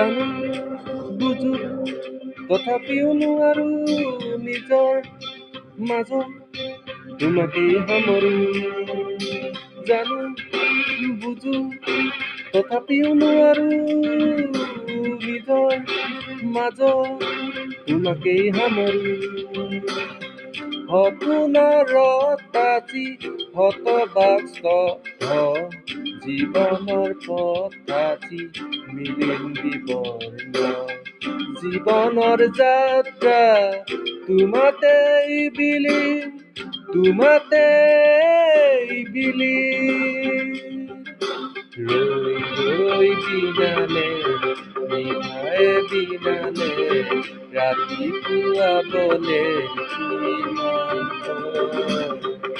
জানো বুজো তথাপিও নোৱাৰো নিজৰ মাজত তোমাকেই সামৰো। জানো বুজো তথাপিও নোৱাৰো নিজৰ মাজত তোমাকেই সামৰো। সপোনত আজি হতবাক্স জীৱনৰ পথ আজি মিলিন বিবৰ্ণ। জীৱনৰ যাত্ৰা তোমাতেই বিলীন, তোমাতেই বিলীন। ৰৈ ৰৈ বিনালে নিশাই বিনালে ৰাতিপুৱাবলে কিমান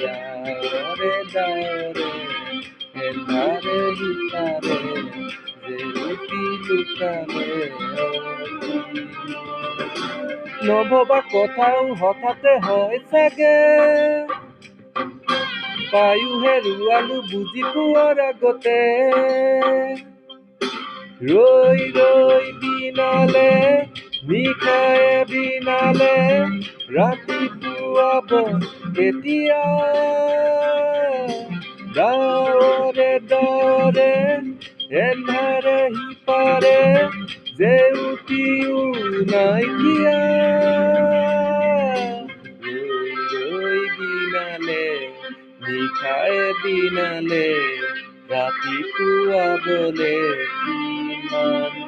ডাৱৰে ডাৱৰে এন্ধাৰে সিপাৰে জেউতি লুকালে নভবা কথাও হঠাতে হয় চাগে, পায়ো হেৰুৱালো বুজি পোৱাৰ আগতে। ৰৈ ৰৈ বিনালে নিশায়ে বিনালে ৰাতিপুৱাব কেতিয়া। ডাৱৰে ডাৱৰে এন্ধাৰে সিপাৰে জেউতিও নাইকিয়া। ৰৈ ৰৈ বিনালে নিশায়ে বিনালে ৰাতিপুৱাবলে কিমান